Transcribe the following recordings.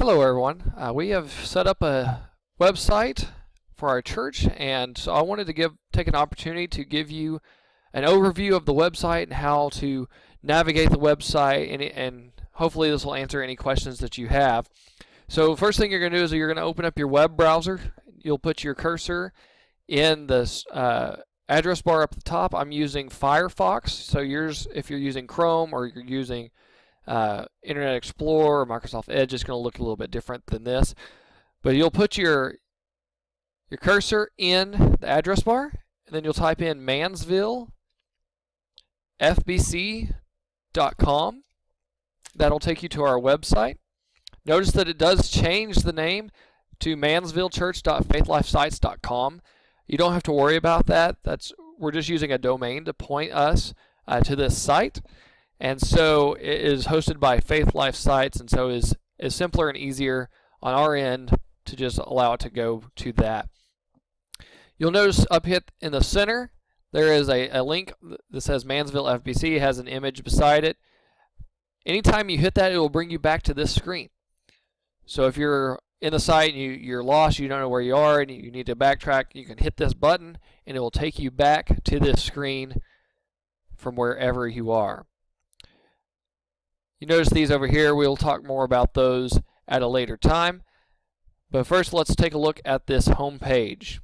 Hello everyone. We have set up a website for our church, and so I wanted to take an opportunity to give you an overview of the website and how to navigate the website, and hopefully this will answer any questions that you have. So first thing you're going to do is you're going to open up your web browser. You'll put your cursor in the address bar up at the top. I'm using Firefox, so if you're using Chrome or you're using Internet Explorer or Microsoft Edge, is going to look a little bit different than this. But you'll put your cursor in the address bar, and then you'll type in mansvillefbc.com. That'll take you to our website. Notice that it does change the name to mansvillechurch.faithlifesites.com. You don't have to worry about that. We're just using a domain to point us to this site. And so it is hosted by Faith Life Sites, and so is simpler and easier on our end to just allow it to go to that. You'll notice up here in the center there is a link that says Mansville FBC. It has an image beside it. Anytime you hit that, it will bring you back to this screen. So if you're in the site and you're lost, you don't know where you are, and you need to backtrack, you can hit this button and it will take you back to this screen from wherever you are. You notice these over here. We'll talk more about those at a later time. But first, let's take a look at this home page.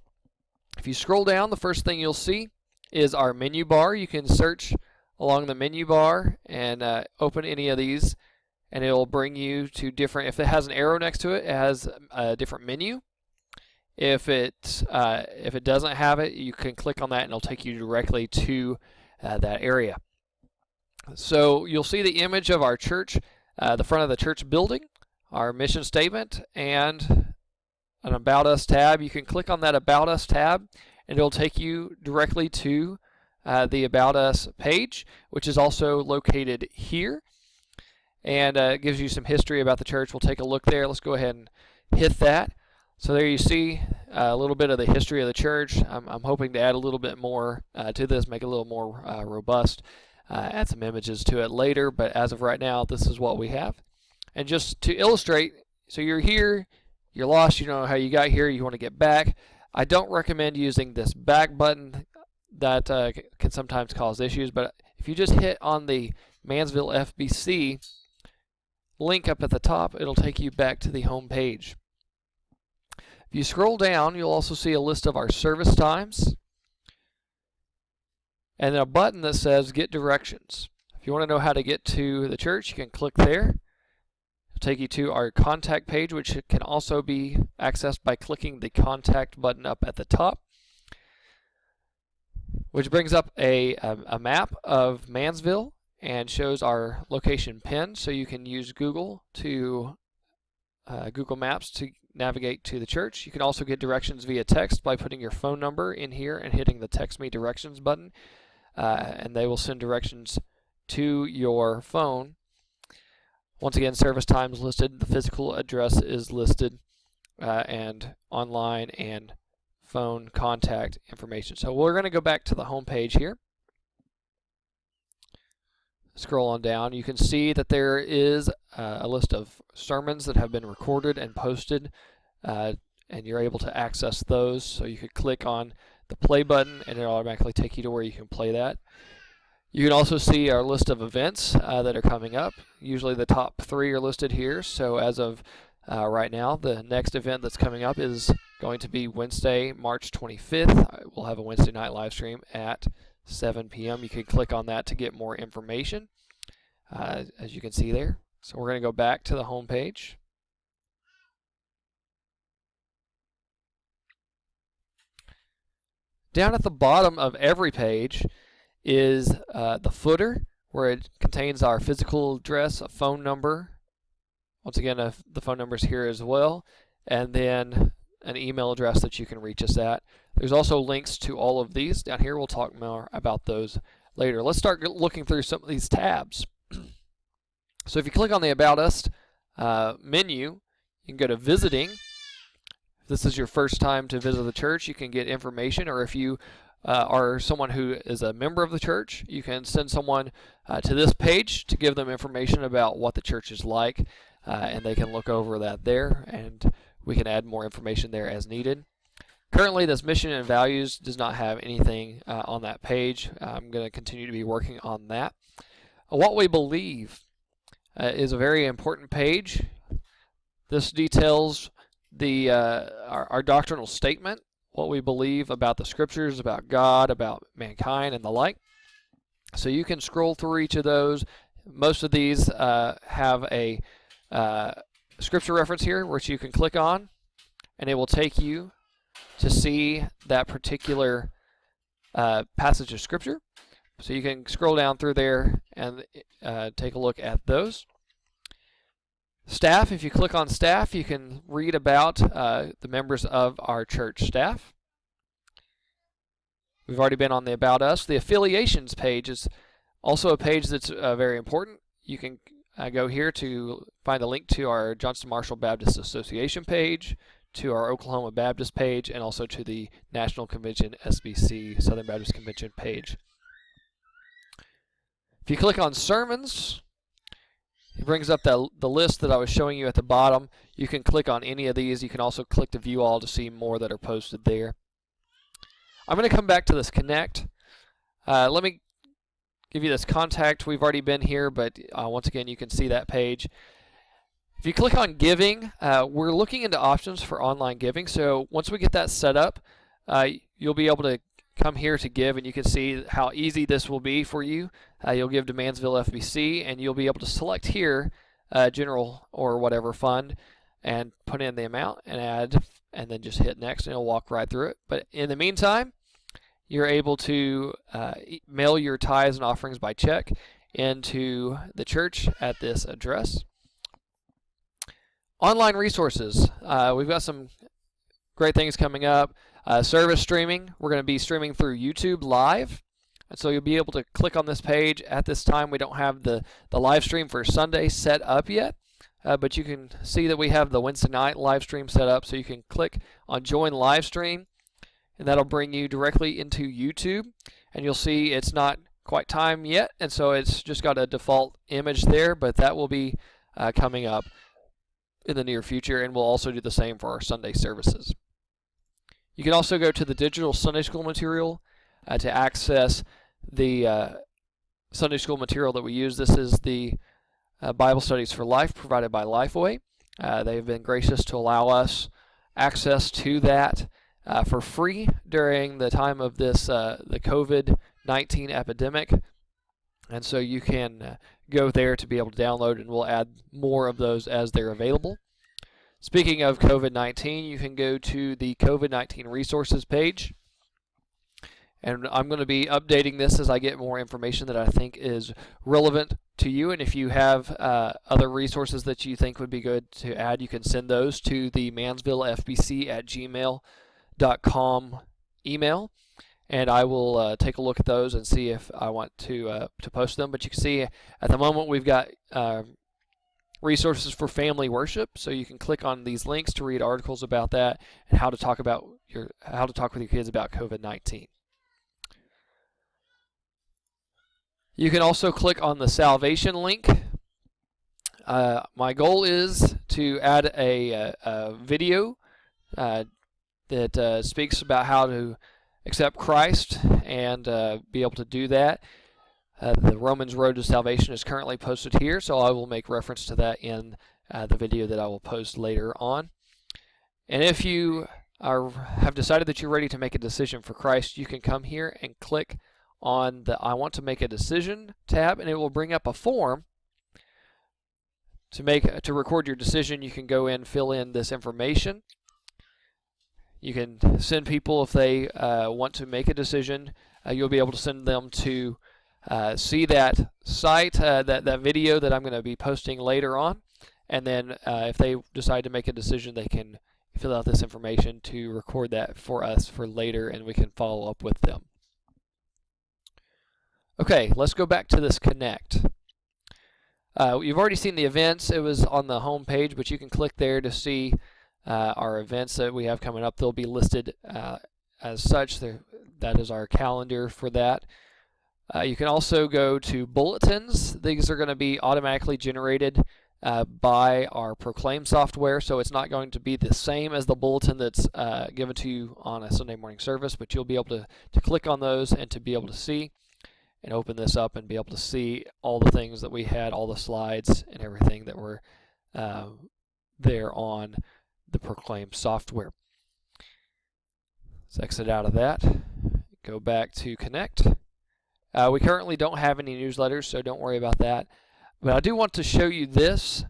If you scroll down, the first thing you'll see is our menu bar. You can search along the menu bar and open any of these, and it will bring you to different. If it has an arrow next to it, it has a different menu. If it doesn't have it, you can click on that, and it'll take you directly to that area. So you'll see the image of our church, the front of the church building, our mission statement, and an About Us tab. You can click on that About Us tab, and it'll take you directly to the About Us page, which is also located here, and it gives you some history about the church. We'll take a look there. Let's go ahead and hit that. So there you see a little bit of the history of the church. I'm hoping to add a little bit more to this, make it a little more robust. Add some images to it later, but as of right now, this is what we have. And just to illustrate, so you're here, you're lost, you don't know how you got here, you want to get back. I don't recommend using this back button. That can sometimes cause issues, but if you just hit on the Mansville FBC link up at the top, it'll take you back to the home page. If you scroll down, you'll also see a list of our service times, and a button that says Get Directions. If you want to know how to get to the church, you can click there. It'll take you to our contact page, which can also be accessed by clicking the contact button up at the top, which brings up a map of Mansville and shows our location pin, so you can use Google Maps to navigate to the church. You can also get directions via text by putting your phone number in here and hitting the Text Me Directions button. And they will send directions to your phone. Once again, service times listed, the physical address is listed, and online and phone contact information. So we're going to go back to the home page here. Scroll on down. You can see that there is a list of sermons that have been recorded and posted, and you're able to access those. So you could click on the play button and it'll automatically take you to where you can play that. You can also see our list of events that are coming up. Usually the top 3 are listed here. So as of right now, the next event that's coming up is going to be Wednesday, March 25th. We'll have a Wednesday night live stream at 7 p.m. You can click on that to get more information, as you can see there. So we're going to go back to the home page. Down at the bottom of every page is the footer, where it contains our physical address, a phone number. Once again, the phone number is here as well, and then an email address that you can reach us at. There's also links to all of these down here. We'll talk more about those later. Let's start looking through some of these tabs. So if you click on the About Us menu, you can go to Visiting. If this is your first time to visit the church, you can get information, or if you are someone who is a member of the church, you can send someone to this page to give them information about what the church is like. and they can look over that there, and we can add more information there as needed. Currently, this mission and values does not have anything on that page. I'm going to continue to be working on that. What we believe is a very important page. This details our doctrinal statement, what we believe about the scriptures, about God, about mankind, and the like. So you can scroll through each of those. Most of these have a scripture reference here, which you can click on, and it will take you to see that particular passage of scripture. So you can scroll down through there and take a look at those. Staff, if you click on staff, you can read about the members of our church staff. We've already been on the About Us. The affiliations page is also a page that's very important. You can go here to find the link to our Johnston Marshall Baptist Association page, to our Oklahoma Baptist page, and also to the National Convention SBC, Southern Baptist Convention page. If you click on sermons, it brings up the list that I was showing you at the bottom. You can click on any of these. You can also click to view all to see more that are posted there. I'm going to come back to this connect. Let me give you this contact. We've already been here, but once again, you can see that page. If you click on giving, we're looking into options for online giving. So once we get that set up, you'll be able to come here to give, and you can see how easy this will be for you. You'll give to Mansville FBC, and you'll be able to select here general or whatever fund and put in the amount and add, and then just hit next, and it'll walk right through it. But in the meantime, you're able to mail your tithes and offerings by check into the church at this address. Online resources. We've got some great things coming up. Service streaming. We're going to be streaming through YouTube Live. And so you'll be able to click on this page. At this time, we don't have the live stream for Sunday set up yet. But you can see that we have the Wednesday night live stream set up. So you can click on Join Live Stream, and that'll bring you directly into YouTube. And you'll see it's not quite time yet, and so it's just got a default image there, but that will be coming up in the near future, and we'll also do the same for our Sunday services. You can also go to the digital Sunday school material to access the Sunday school material that we use. This is the Bible Studies for Life provided by Lifeway. They've been gracious to allow us access to that for free during the time of this the COVID-19 epidemic. And so you can go there to be able to download, and we'll add more of those as they're available. Speaking of COVID-19, you can go to the COVID-19 resources page. And I'm going to be updating this as I get more information that I think is relevant to you. And if you have other resources that you think would be good to add, you can send those to the mansvillefbc@gmail.com email. And I will take a look at those and see if I want to post them. But you can see at the moment we've got resources for family worship, so you can click on these links to read articles about that and how to talk with your kids about COVID-19. You can also click on the salvation link. My goal is to add a video that speaks about how to accept Christ and be able to do that. The Romans Road to Salvation is currently posted here, so I will make reference to that in the video that I will post later on. And if you have decided that you're ready to make a decision for Christ, you can come here and click on the I want to make a decision tab, and it will bring up a form to record your decision. You can go in, fill in this information. You can send people if they want to make a decision. You'll be able to send them to see that site, that video that I'm going to be posting later on. And then if they decide to make a decision, they can fill out this information to record that for us for later, and we can follow up with them. Okay, let's go back to this Connect. You've already seen the events. It was on the home page, but you can click there to see our events that we have coming up. They'll be listed as such. That is our calendar for that. You can also go to bulletins. These are going to be automatically generated buy our Proclaim software, so it's not going to be the same as the bulletin that's given to you on a Sunday morning service, but you'll be able to click on those and to be able to see and open this up and be able to see all the things that we had, all the slides and everything that were there on the Proclaim software. Let's exit out of that. Go back to Connect. We currently don't have any newsletters, so don't worry about that. But I do want to show you this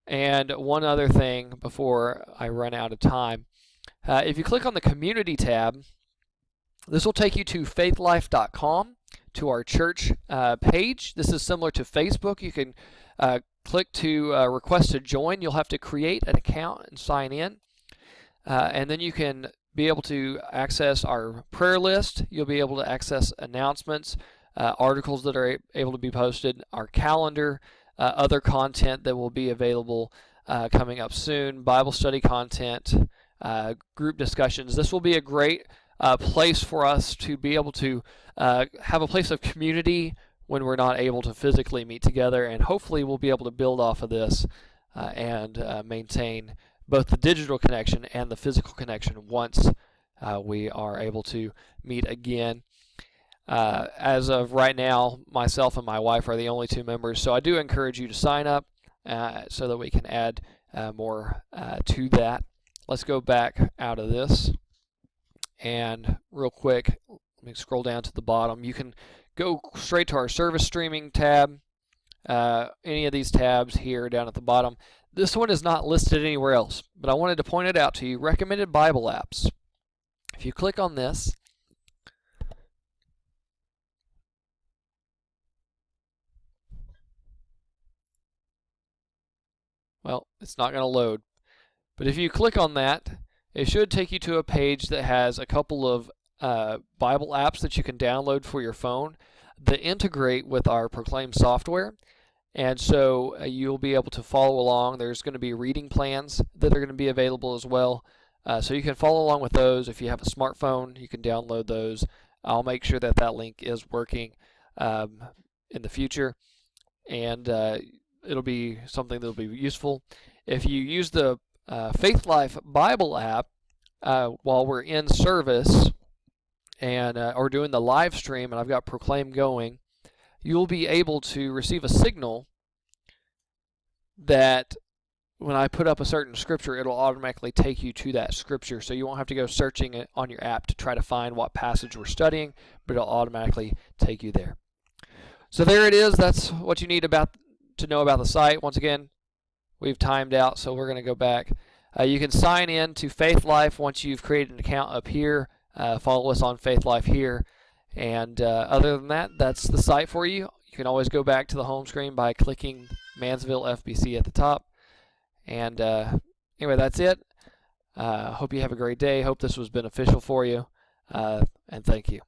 and one other thing before I run out of time. If you click on the Community tab, this will take you to faithlife.com, to our church page. This is similar to Facebook. You can click to request to join. You'll have to create an account and sign in. And then you can be able to access our prayer list. You'll be able to access announcements, articles that are able to be posted, our calendar, other content that will be available coming up soon, Bible study content, group discussions. This will be a great place for us to be able to have a place of community when we're not able to physically meet together, and hopefully we'll be able to build off of this and maintain both the digital connection and the physical connection once we are able to meet again. As of right now, myself and my wife are the only two members, so I do encourage you to sign up so that we can add more to that. Let's go back out of this, and real quick, let me scroll down to the bottom. You can go straight to our service streaming tab, any of these tabs here down at the bottom. This one is not listed anywhere else, but I wanted to point it out to you. Recommended Bible apps. If you click on this, well, it's not going to load. But if you click on that, it should take you to a page that has a couple of Bible apps that you can download for your phone that integrate with our Proclaim software. And so you'll be able to follow along. There's going to be reading plans that are going to be available as well. So you can follow along with those. If you have a smartphone, you can download those. I'll make sure that that link is working in the future. And it'll be something that'll be useful. If you use the Faith Life Bible app while we're in service and or doing the live stream, and I've got Proclaim going, you'll be able to receive a signal that when I put up a certain scripture, it'll automatically take you to that scripture. So you won't have to go searching it on your app to try to find what passage we're studying, but it'll automatically take you there. So there it is. That's what you need to know about the site. Once again, we've timed out, so we're going to go back. You can sign in to Faith Life once you've created an account up here. Follow us on Faith Life here. And other than that, that's the site for you. You can always go back to the home screen by clicking Mansville FBC at the top. And anyway, that's it. Hope you have a great day. Hope this was beneficial for you. And thank you.